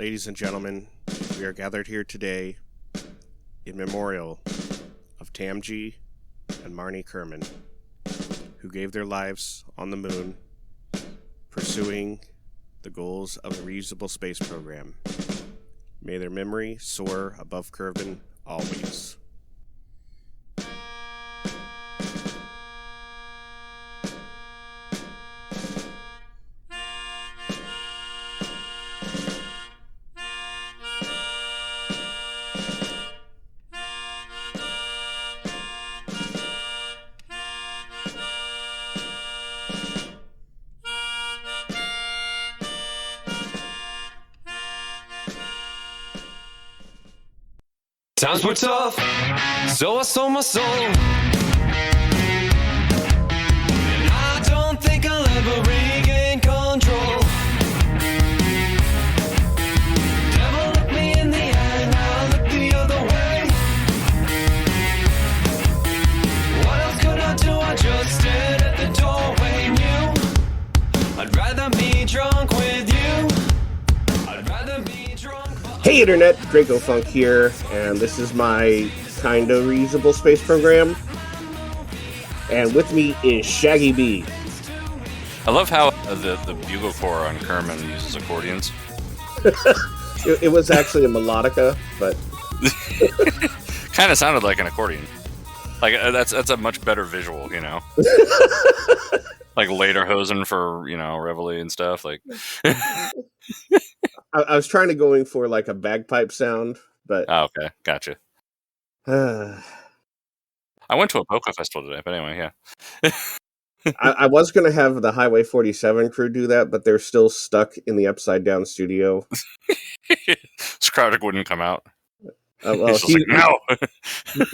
Ladies and gentlemen, we are gathered here today in memorial of Tamgee and Marny Kermin, who gave their lives on the moon pursuing the goals of the Reusable space program. May their memory soar above Kermin always. Times were tough, so I sold my soul. And I don't think I'll ever regain control. Devil looked me in the eye, now I look the other way. What else could I do? I just stared at the doorway, knew I'd rather be drunk with you. I'd rather be drunk. Hey Internet, Dracofunk here, and this is my kinda reusable space program. And with me is ShaggyB. I love how the bugle corps on Kermin uses accordions. It was actually a melodica, but Kind of sounded like an accordion. Like that's a much better visual, you know. Like lederhosen for reveille and stuff. Like I was trying to going for like a bagpipe sound, but oh, okay, gotcha. I went to a polka festival today, but anyway, yeah. I was going to have the Highway 47 crew do that, but they're still stuck in the upside down studio. Skradek wouldn't come out. Well, no.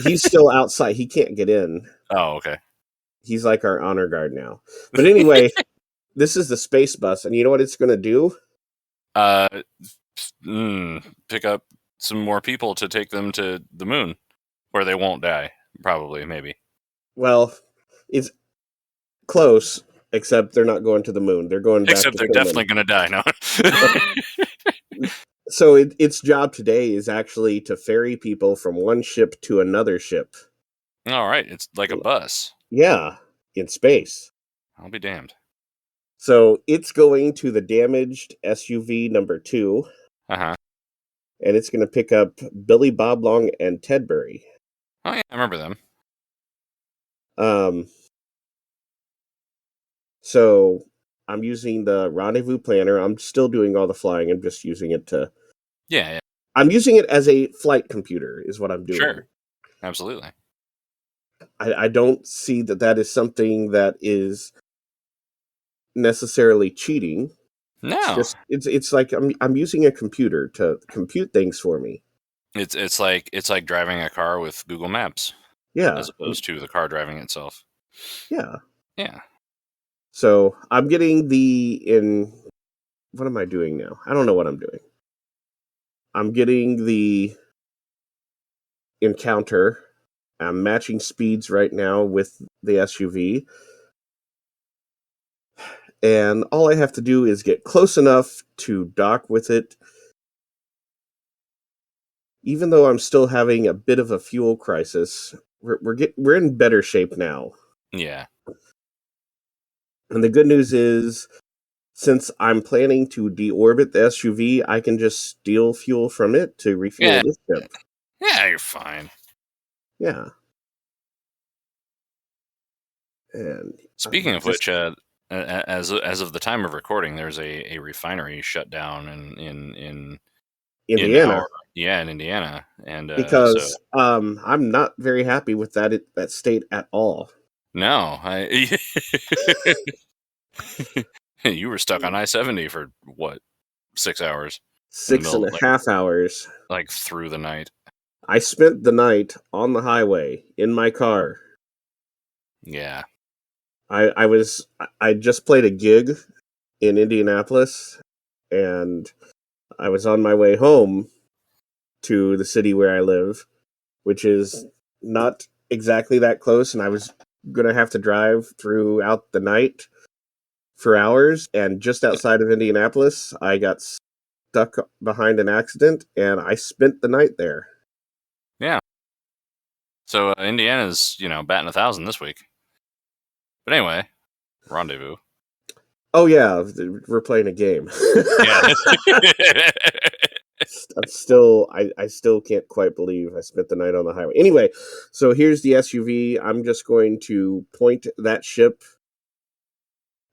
He's still outside. He can't get in. Oh, okay. He's like our honor guard now. But anyway, this is the space bus, and you know what it's going to do? Pick up some more people to take them to the moon, where they won't die. Probably, maybe. Well, it's close, except they're not going to the moon. They're going back. Except they're definitely going to die. No. So its job today is actually to ferry people from one ship to another ship. All right, it's like a bus. Yeah, in space. I'll be damned. So it's going to the damaged SUV number 2. Uh-huh. And it's going to pick up Billy Bob Long and Tedbury. Oh, yeah, I remember them. So I'm using the rendezvous planner. I'm still doing all the flying. I'm just using it to... Yeah. I'm using it as a flight computer, is what I'm doing. Sure. Absolutely. I don't see that is something that is necessarily cheating. No. It's like I'm using a computer to compute things for me. It's like driving a car with Google Maps. Yeah. As opposed to the car driving itself. Yeah. Yeah. So I'm getting what am I doing now? I don't know what I'm doing. I'm getting the encounter. I'm matching speeds right now with the SUV. And all I have to do is get close enough to dock with it. Even though I'm still having a bit of a fuel crisis, we're in better shape now. Yeah. And the good news is, since I'm planning to deorbit the SUV, I can just steal fuel from it to refuel this ship. Yeah, you're fine. Yeah. And speaking of which, as of the time of recording, there's a refinery shut down in Indiana. In Indiana, and because I'm not very happy with that state at all. No, you were stuck on I-70 for what, 6 hours? 6.5 hours, like through the night. I spent the night on the highway in my car. Yeah. I just played a gig in Indianapolis, and I was on my way home to the city where I live, which is not exactly that close, and I was going to have to drive throughout the night for hours, and just outside of Indianapolis, I got stuck behind an accident, and I spent the night there. Yeah. So Indiana's, batting 1,000 this week. But anyway, rendezvous. Oh yeah, we're playing a game. Yeah. I still can't quite believe I spent the night on the highway. Anyway, so here's the SUV. I'm just going to point that ship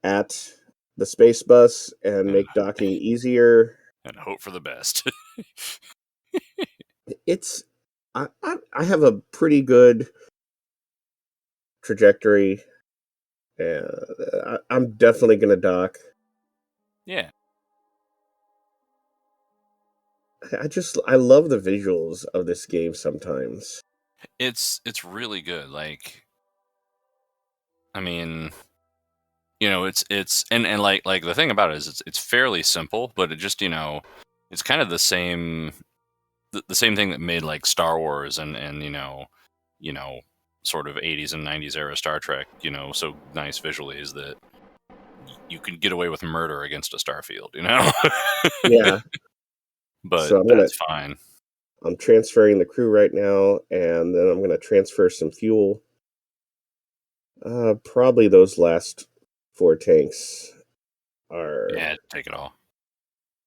at the space bus and make docking easier. And hope for the best. I have a pretty good trajectory. I'm definitely going to dock. Yeah. I love the visuals of this game sometimes. It's really good. Like, I mean, it's and like the thing about it is it's fairly simple, but it just, it's kind of the same thing that made like Star Wars and sort of 80s and 90s era Star Trek, so nice visually, is that you could get away with murder against a starfield, Yeah. But So that's fine. I'm transferring the crew right now, and then I'm going to transfer some fuel. Probably those last 4 tanks are... Yeah, take it all.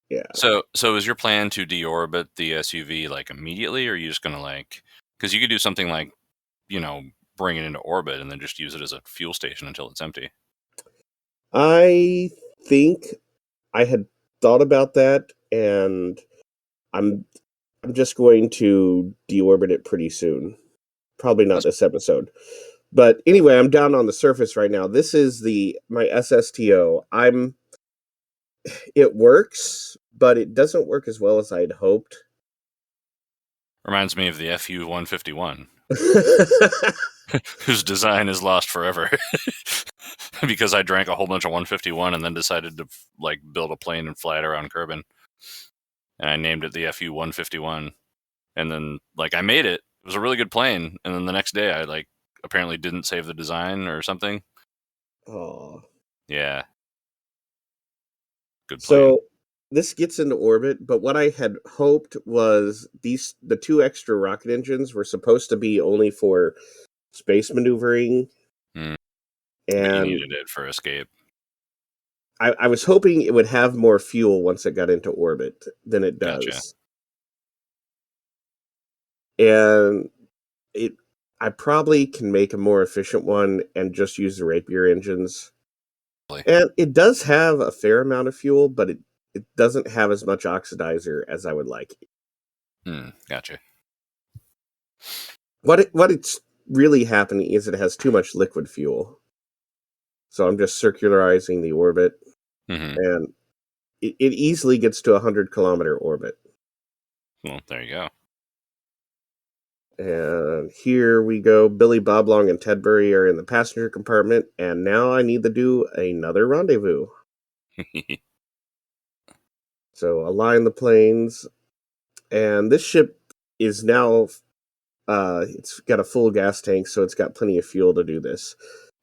Yeah. So is your plan to deorbit the SUV like immediately, or are you just gonna because you could do something like, bring it into orbit and then just use it as a fuel station until it's empty? I think I had thought about that, and I'm just going to deorbit it pretty soon. Probably not this episode. But anyway, I'm down on the surface right now. This is my SSTO. It works, but it doesn't work as well as I'd hoped. Reminds me of the FU-151, whose design is lost forever. Because I drank a whole bunch of 151 and then decided to build a plane and fly it around Kerbin. And I named it the FU-151. And then I made it. It was a really good plane. And then the next day I apparently didn't save the design or something. Oh. Yeah. Good plan. So this gets into orbit, but what I had hoped was the 2 extra rocket engines were supposed to be only for space maneuvering. But And you needed it for escape. I was hoping it would have more fuel once it got into orbit than it does. Gotcha. And I probably can make a more efficient one and just use the Rapier engines. And it does have a fair amount of fuel, but it doesn't have as much oxidizer as I would like. Gotcha. What it's really happening is it has too much liquid fuel. So I'm just circularizing the orbit, and it easily gets to 100-kilometer orbit. Well, there you go. And here we go. Billy Bob Long and Tedbury are in the passenger compartment, and now I need to do another rendezvous. So align the planes, and this ship is now, it's got a full gas tank, so it's got plenty of fuel to do this.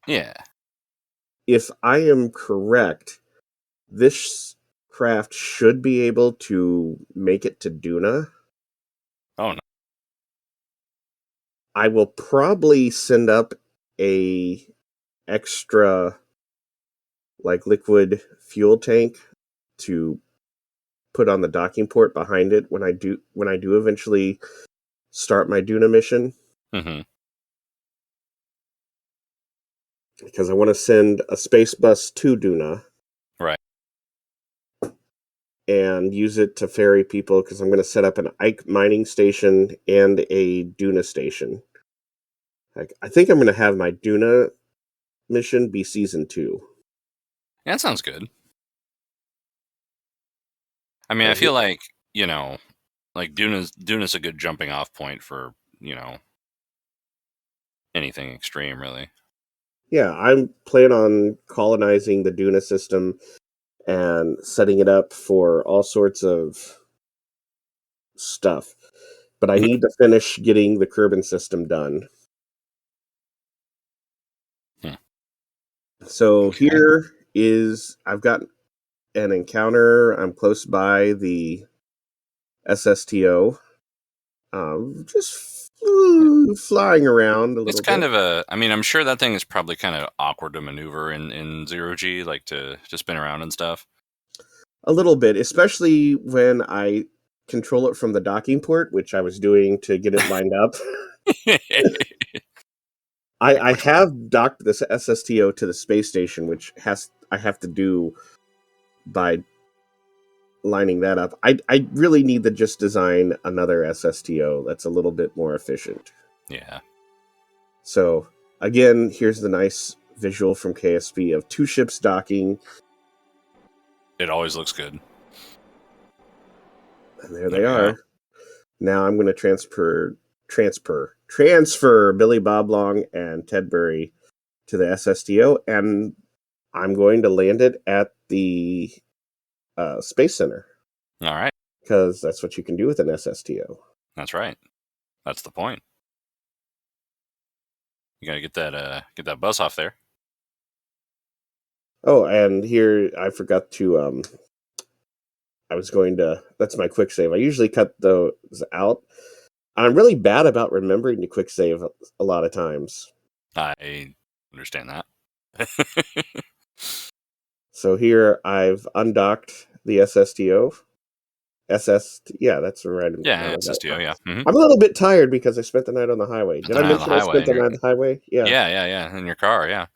Yeah. If I am correct, this craft should be able to make it to Duna. Oh, no. I will probably send up a extra liquid fuel tank to put on the docking port behind it when I do eventually start my Duna mission. Because I want to send a space bus to Duna. Right. And use it to ferry people, because I'm going to set up an Ike mining station and a Duna station. I think I'm going to have my Duna mission be season 2. Yeah, that sounds good. I mean, I feel like, Duna's a good jumping off point for, anything extreme, really. Yeah, I'm planning on colonizing the Duna system and setting it up for all sorts of stuff. But I need to finish getting the Kerbin system done. So here is, I've got an encounter. I'm close by the SSTO. Just flying around a little It's kind of a. I mean, I'm sure that thing is probably kind of awkward to maneuver in 0G, like to spin around and stuff. A little bit, especially when I control it from the docking port, which I was doing to get it lined up. I have docked this SSTO to the space station, which I have to do by lining that up. I really need to just design another SSTO that's a little bit more efficient. Yeah. So again, here's the nice visual from KSP of 2 ships docking. It always looks good. And there they are. Now I'm going to transfer Billy Bob Long and Ted Burry to the SSTO, and I'm going to land it at the Space Center. All right. Because that's what you can do with an SSTO. That's right. That's the point. You gotta get that buzz off there. Oh, and here I forgot to that's my quick save. I usually cut those out. I'm really bad about remembering to quick save a lot of times. I understand that. So here I've undocked the SSTO. Yeah, that's right. Yeah, SSTO, yeah. Mm-hmm. I'm a little bit tired because I spent the night on the highway. Did I mention I spent the night on the highway? Yeah. Yeah. In your car, yeah.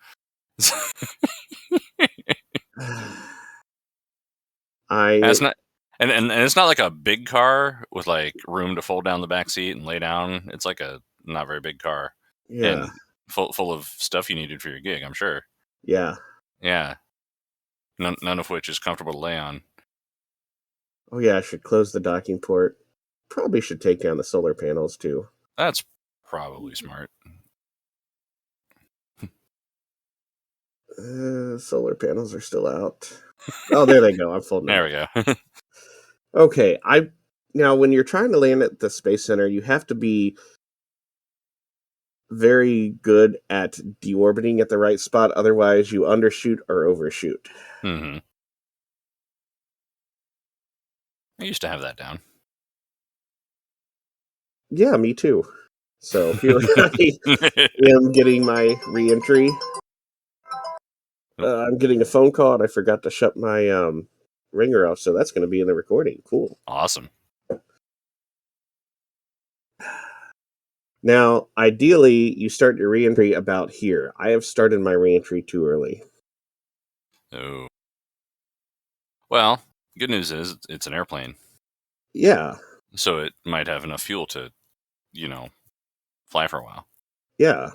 It's not, and it's not like a big car with like room to fold down the back seat and lay down. It's like a not very big car. Yeah. And full of stuff you needed for your gig, I'm sure. Yeah. Yeah. None of which is comfortable to lay on. Oh yeah, I should close the docking port. Probably should take down the solar panels too. That's probably smart. Solar panels are still out. Oh, there they go. I'm folding. There we go. Okay, now when you're trying to land at the Space Center, you have to be very good at deorbiting at the right spot. Otherwise, you undershoot or overshoot. Mm-hmm. I used to have that down. Yeah, me too. So here I am getting my re-entry. I'm getting a phone call and I forgot to shut my ringer off, so that's going to be in the recording. Cool. Awesome. Now, ideally, you start your re-entry about here. I have started my re-entry too early. Oh. Well, good news is it's an airplane. Yeah. So it might have enough fuel to, fly for a while. Yeah.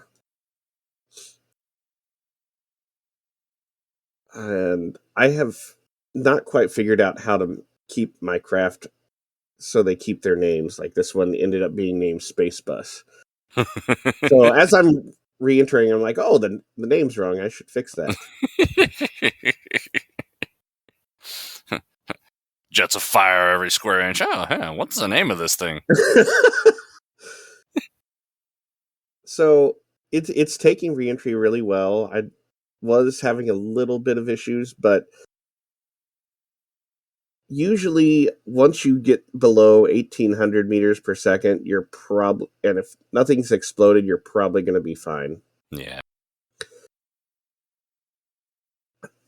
And I have not quite figured out how to keep my craft so they keep their names. Like this one ended up being named Space Bus. So as I'm re-entering, I'm like, oh, the name's wrong. I should fix that. Jets of fire every square inch. Oh, yeah. What's the name of this thing? So it's taking re-entry really well. I was having a little bit of issues, but usually once you get below 1,800 meters per second, you're probably, and if nothing's exploded, you're probably going to be fine. Yeah.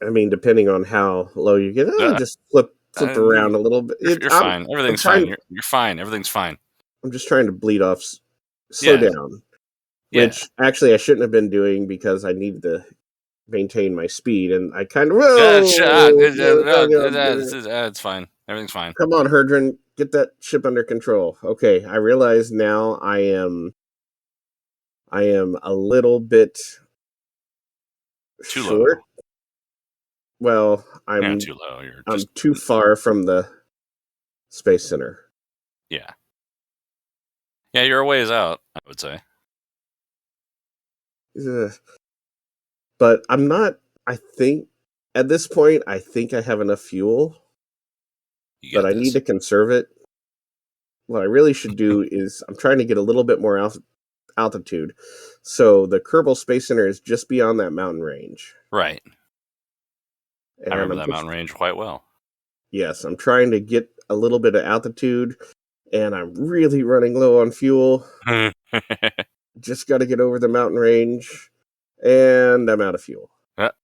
I mean, depending on how low you get, just flip around a little bit. You're fine. Everything's fine. You're fine. Everything's fine. I'm just trying to bleed off, slow down. Which actually I shouldn't have been doing because I needed to maintain my speed, and I kind of... It's fine. Everything's fine. Come on, Herdrin, get that ship under control. Okay, I realize now I am a little bit too short. Low. Well, I'm too low. I'm too far from the Space Center. Yeah. Yeah, you're a ways out, I would say. But I'm not, I think, at this point, I think I have enough fuel. But I need to conserve it. What I really should do is, I'm trying to get a little bit more altitude. So the Kerbal Space Center is just beyond that mountain range. Right. And I remember that mountain range quite well. Yes, I'm trying to get a little bit of altitude, and I'm really running low on fuel. Just got to get over the mountain range, and I'm out of fuel. Yep.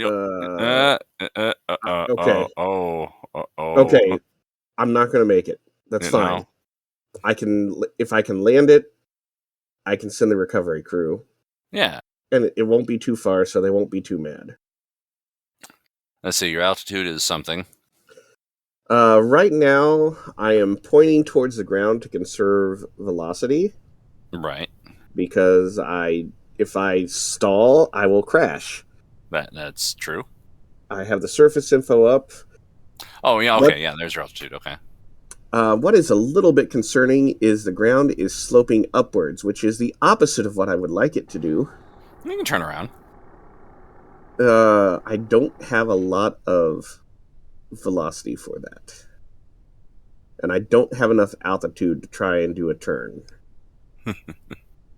Okay. Oh. Okay, I'm not going to make it. That's fine. No. If I can land it, I can send the recovery crew. Yeah. And it won't be too far, so they won't be too mad. Let's see. Your altitude is something. Right now, I am pointing towards the ground to conserve velocity. Right. Because if I stall, I will crash. That's true. I have the surface info up. Oh, yeah. Okay. Yeah. There's your altitude. Okay. What is a little bit concerning is the ground is sloping upwards, which is the opposite of what I would like it to do. You can turn around. I don't have a lot of velocity for that. And I don't have enough altitude to try and do a turn.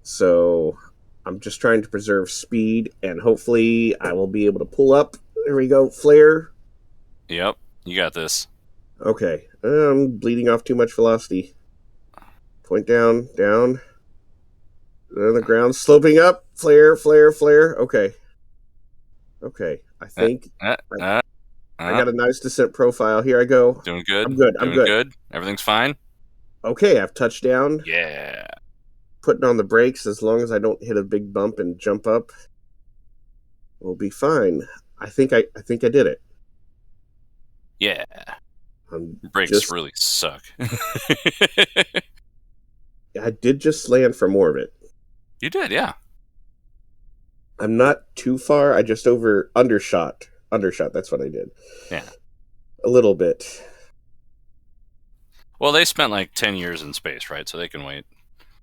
So I'm just trying to preserve speed, and hopefully I will be able to pull up. There we go, flare. Yep. You got this. Okay, I'm bleeding off too much velocity. Point down. Then the ground sloping up. Flare. Okay, I think I got a nice descent profile. Here I go. Doing good. I'm good. Doing good. Everything's fine. Okay, I've touched down. Yeah. Putting on the brakes as long as I don't hit a big bump and jump up. We'll be fine. I think I did it. Yeah. Brakes really suck. I did just land from orbit. You did, yeah. I'm not too far. I just undershot. That's what I did. Yeah. A little bit. Well, they spent like 10 years in space, right? So they can wait.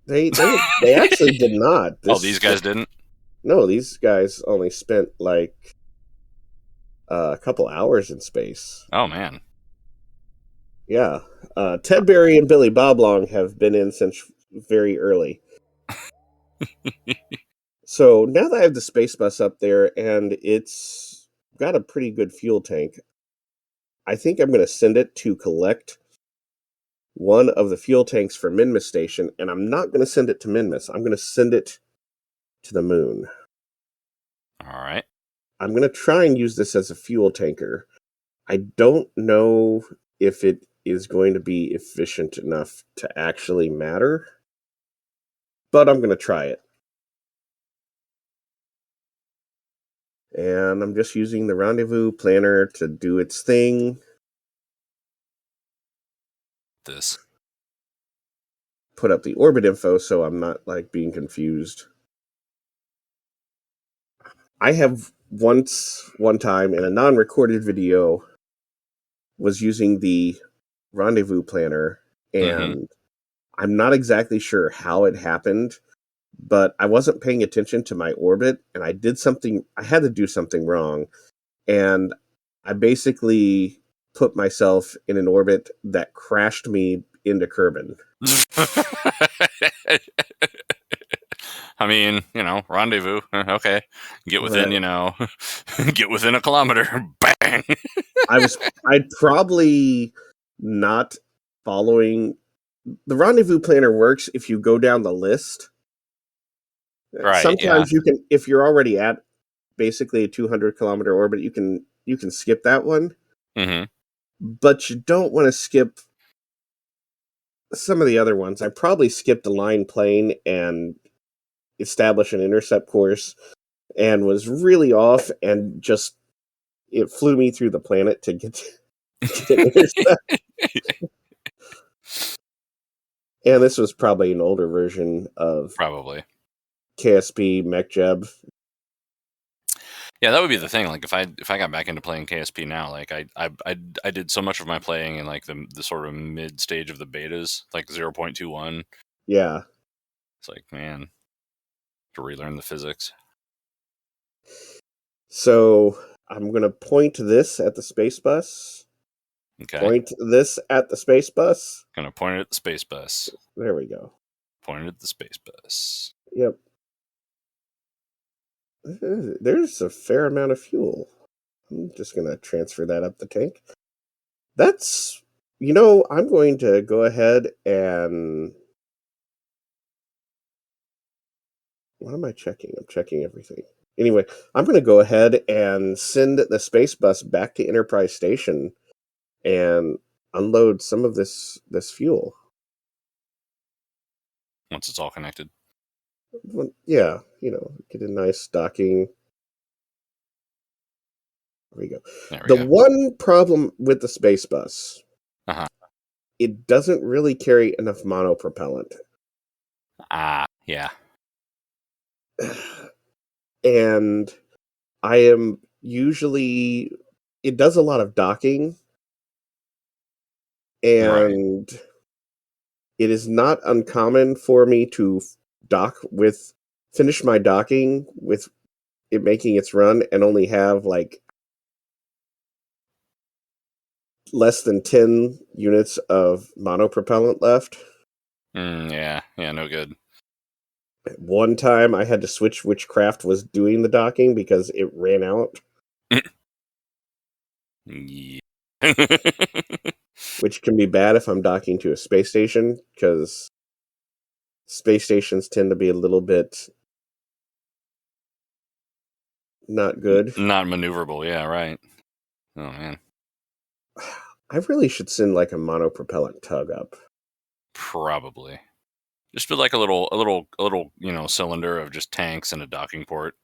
They actually did not. These guys didn't? No, these guys only spent like a couple hours in space. Oh, man. Yeah. Ted Berry and Billy Bob Long have been in since very early. So now that I have the space bus up there and it's got a pretty good fuel tank, I think I'm going to send it to collect one of the fuel tanks for Minmus Station, and I'm not going to send it to Minmus. I'm going to send it to the moon. All right. I'm going to try and use this as a fuel tanker. I don't know if it is going to be efficient enough to actually matter, but I'm going to try it. And I'm just using the rendezvous planner to do its thing. Put up the orbit info so I'm not like being confused. I have one time in a non-recorded video was using the rendezvous planner, and I'm not exactly sure how it happened, but I wasn't paying attention to my orbit, and I had to do something wrong, and I basically put myself in an orbit that crashed me into Kermin. I mean, rendezvous. Okay. Get within, get within a kilometer. Bang. I'd probably not following. The rendezvous planner works if you go down the list. Right. Sometimes you can, if you're already at basically a 200-kilometer orbit, you can skip that one. Mm-hmm. But you don't want to skip some of the other ones. I probably skipped a line plane and established an intercept course and was really off, and just it flew me through the planet to get to intercept. And this was probably an older version of KSP MechJeb. Yeah, that would be the thing. Like if I got back into playing KSP now, like I did so much of my playing in like the sort of mid stage of the betas, like 0.21. Yeah. It's like, man, to relearn the physics. So I'm gonna point this at the space bus. Okay. Point this at the space bus. Gonna point it at the space bus. There we go. Point it at the space bus. Yep. There's a fair amount of fuel. I'm just gonna transfer that up the tank. That's, I'm going to go ahead and... What am I checking? I'm checking everything. Anyway, I'm going to go ahead and send the space bus back to Enterprise Station and unload some of this fuel. Once it's all connected. Well, yeah, get a nice docking. There we go. The one problem with the space bus, it doesn't really carry enough monopropellant. Yeah. And I am usually... It does a lot of docking. And it is not uncommon for me to finish my docking with it making its run and only have like less than 10 units of monopropellant left. Yeah, no good. One time I had to switch which craft was doing the docking because it ran out. Yeah. Which can be bad if I'm docking to a space station, because space stations tend to be a little bit not good. Not maneuverable, yeah, right. Oh, man. I really should send like a monopropellant tug up. Probably. Just put like a little cylinder of just tanks and a docking port.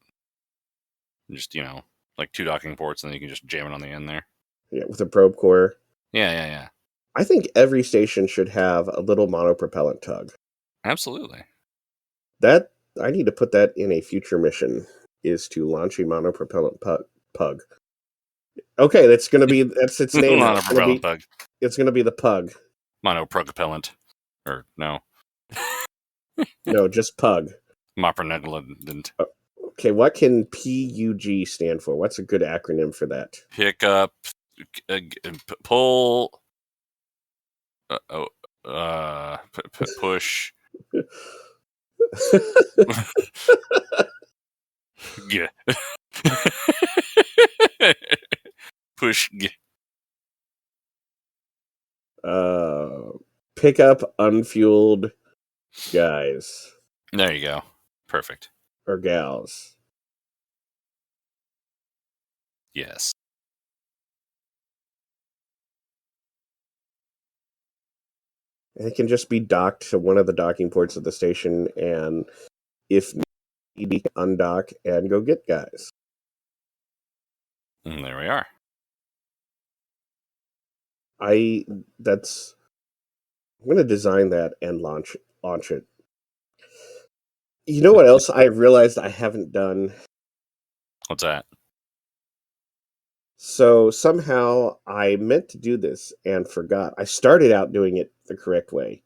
Just, like 2 docking ports, and then you can just jam it on the end there. Yeah, with a probe core. Yeah. I think every station should have a little monopropellant tug. Absolutely. That I need to put that in a future mission, is to launch a monopropellant pug. Okay, that's its name. Monopropellant pug. It's going to be the pug. Monopropellant. Or no. No, just pug. Mopronegland. Okay, what can PUG stand for? What's a good acronym for that? Pick up, pull, push. Yeah. Push. Pick up unfueled guys. There you go. Perfect. Or gals. Yes. And it can just be docked to one of the docking ports of the station, and if need, undock and go get guys. And there we are. I'm going to design that and launch it. You know what else I realized I haven't done? What's that? So somehow I meant to do this and forgot. I started out doing it the correct way.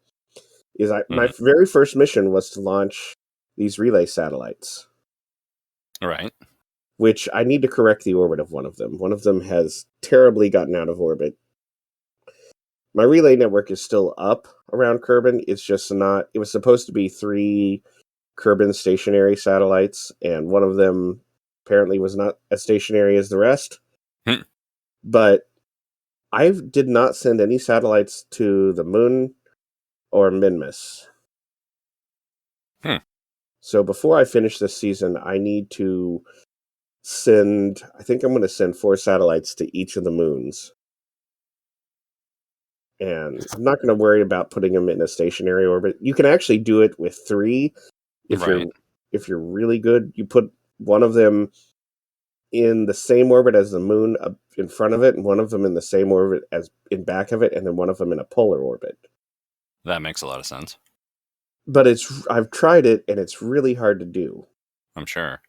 My very first mission was to launch these relay satellites. Right. Which I need to correct the orbit of one of them. One of them has terribly gotten out of orbit. My relay network is still up around Kerbin. It's just not... It was supposed to be 3 Kerbin stationary satellites, and one of them apparently was not as stationary as the rest. But I did not send any satellites to the moon or Minmus. So before I finish this season, I need to send... I think I'm going to send 4 satellites to each of the moons. And I'm not going to worry about putting them in a stationary orbit. You can actually do it with 3 if you're really good. You put one of them in the same orbit as the moon in front of it, and one of them in the same orbit as in back of it, and then one of them in a polar orbit. That makes a lot of sense. But I've tried it, and it's really hard to do. I'm sure.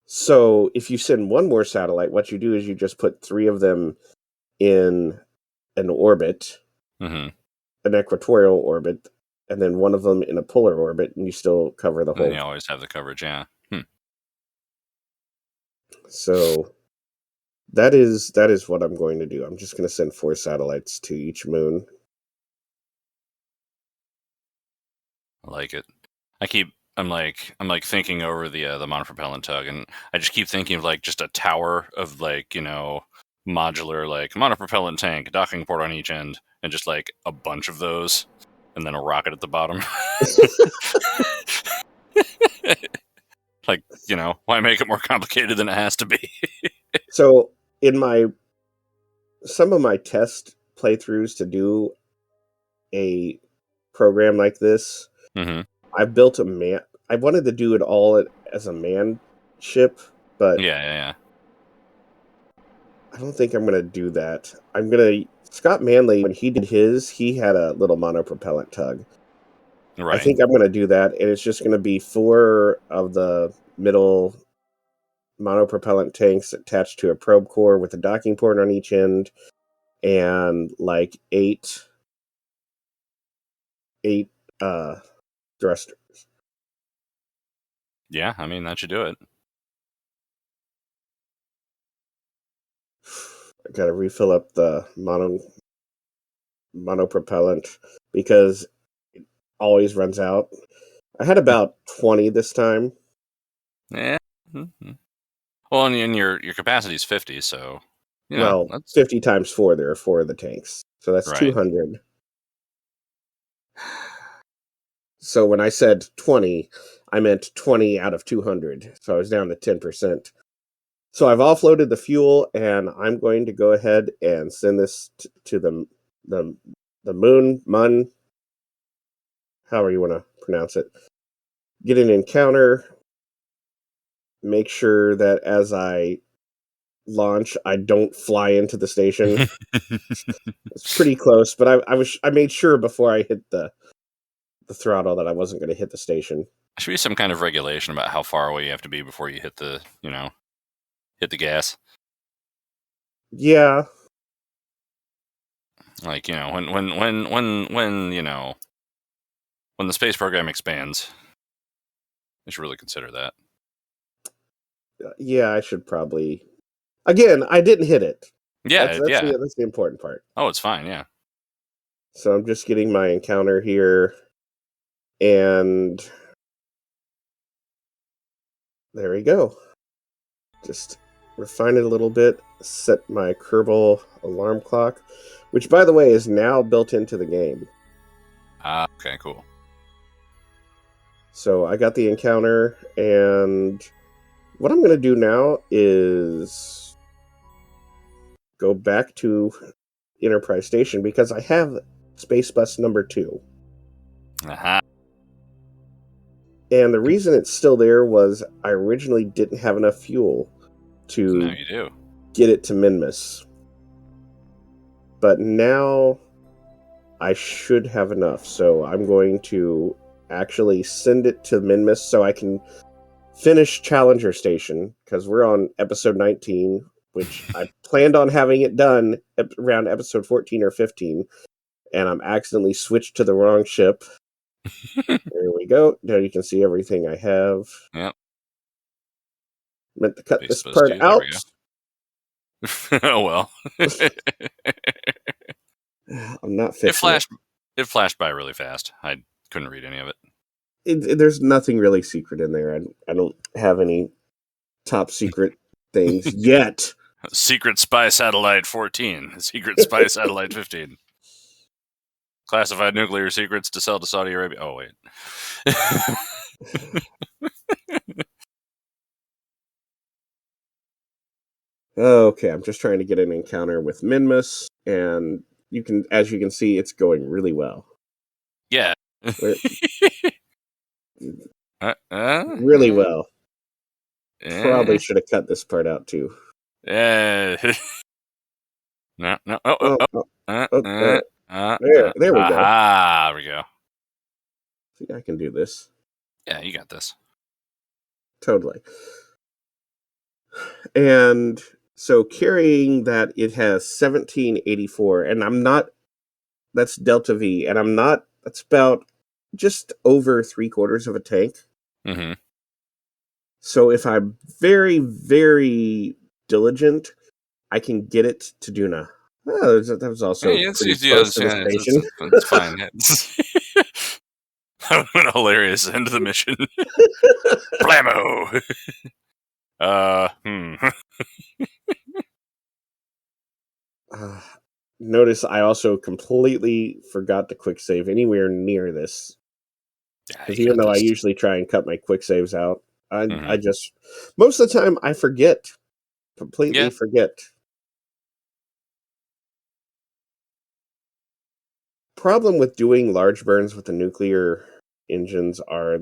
So if you send one more satellite, what you do is you just put 3 of them in an orbit, an equatorial orbit, and then one of them in a polar orbit, and you still cover the whole... And you always have the coverage, yeah. So that is what I'm going to do. I'm just going to send 4 satellites to each moon. I like it. I'm thinking over the monopropellant tug, and I just keep thinking of like just a tower of like, modular, like monopropellant tank, docking port on each end, and just like a bunch of those, and then a rocket at the bottom. Like, why make it more complicated than it has to be? So in some of my test playthroughs to do a program like this, Mm-hmm. I built a man. I wanted to do it all as a man ship, but Yeah. I don't think I'm going to do that. Scott Manley, when he did his, he had a little monopropellant tug. Right. I think I'm going to do that, and it's just going to be 4 of the middle monopropellant tanks attached to a probe core with a docking port on each end, and like 8 thrusters. Yeah, I mean, that should do it. I got to refill up the monopropellant because it always runs out. I had about 20 this time. Yeah. Mm-hmm. Well, and your capacity is 50, so Well, that's 50 times 4, there are 4 of the tanks. So that's right. 200. So when I said 20, I meant 20 out of 200. So I was down to 10%. So I've offloaded the fuel, and I'm going to go ahead and send this to the Mun, however you want to pronounce it. Get an encounter. Make sure that as I launch, I don't fly into the station. It's pretty close, but I made sure before I hit the throttle that I wasn't going to hit the station. There should be some kind of regulation about how far away you have to be before you hit the gas. Yeah. Like, when the space program expands, I should really consider that. Yeah, I should probably. Again, I didn't hit it. Yeah, That's yeah. that's the important part. Oh, it's fine, yeah. So I'm just getting my encounter here, and there we go. Just refine it a little bit, set my Kerbal alarm clock, which, by the way, is now built into the game. Okay, cool. So I got the encounter, and what I'm going to do now is go back to Enterprise Station because I have Space Bus number 2. Uh-huh. And the reason it's still there was I originally didn't have enough fuel to Now you do. get it to Minmus. But now I should have enough, so I'm going to actually send it to Minmus so I can finish Challenger Station, because we're on episode 19, which I planned on having it done around episode 14 or 15, and I'm accidentally switched to the wrong ship. There we go. Now you can see everything I have. Yep. Meant to cut Space this Bus part 2, there out. we go. Oh, well. I'm not fixing it. It flashed by really fast. I couldn't read any of it. There's nothing really secret in there. I don't have any top secret things yet. Secret Spy Satellite 14. Secret Spy Satellite 15. Classified nuclear secrets to sell to Saudi Arabia. Oh, wait. Okay, I'm just trying to get an encounter with Minmus, and as you can see, it's going really well. Yeah. Really well. Probably should have cut this part out too. No. There we go. There we go. See, I can do this. Yeah, you got this. Totally. And so carrying that, it has 1784, and that's Delta V, and that's about just over 3/4 of a tank. Mm-hmm. So if I'm very, very diligent, I can get it to Duna. Oh, that was also pretty close to the station. It's fine. That would have been hilarious end of the mission. Blammo! Notice I also completely forgot to quick save anywhere near this. Yeah, Because you even got though I this. usually try and cut my quick saves out, I Mhm. just, most of the time I forget. Completely Yeah. forget. Problem with doing large burns with the nuclear engines are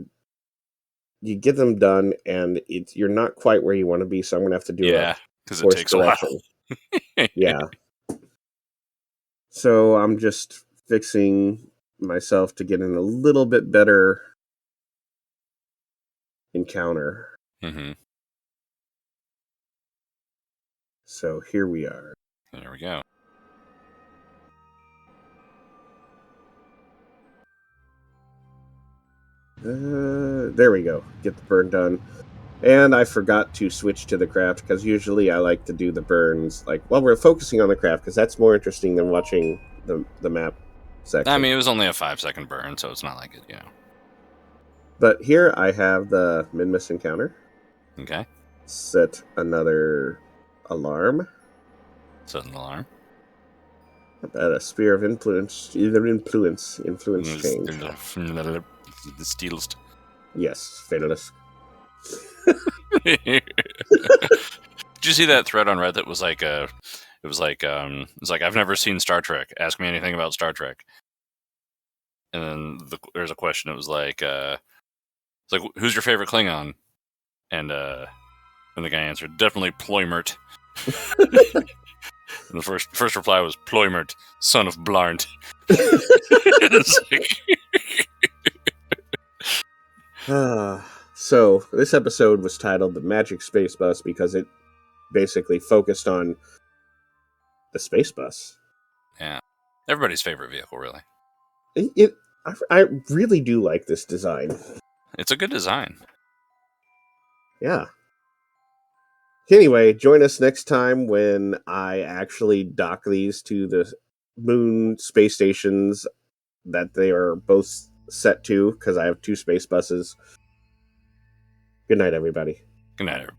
you get them done and you're not quite where you want to be, so I'm going to have to do a Yeah, because it course takes a while. correction. Yeah. So I'm just fixing myself to get in a little bit better encounter. Mhm. So here we are. There we go. There we go. Get the burn done. And I forgot to switch to the craft because usually I like to do the burns like while we're focusing on the craft because that's more interesting than watching the map I section. mean, it was only a 5-second burn, so it's not like it, But here I have the Minmus encounter. Okay. Set another alarm. Set an alarm. About a sphere of influence, either influence change. The steelist. Yes, Fatalist. Did you see that thread on Reddit? Was like it's like I've never seen Star Trek. Ask me anything about Star Trek. And then there's a question. It was like, it's like, who's your favorite Klingon? And the guy answered, definitely Ploymert. And the first reply was Ploymert, son of Blarnt. So this episode was titled "The Magic Space Bus" because it basically focused on the space bus. Yeah, everybody's favorite vehicle, really. I really do like this design. It's a good design. Yeah. Anyway, join us next time when I actually dock these to the moon space stations that they are both set to, because I have 2 space buses. Good night, everybody. Good night, everybody.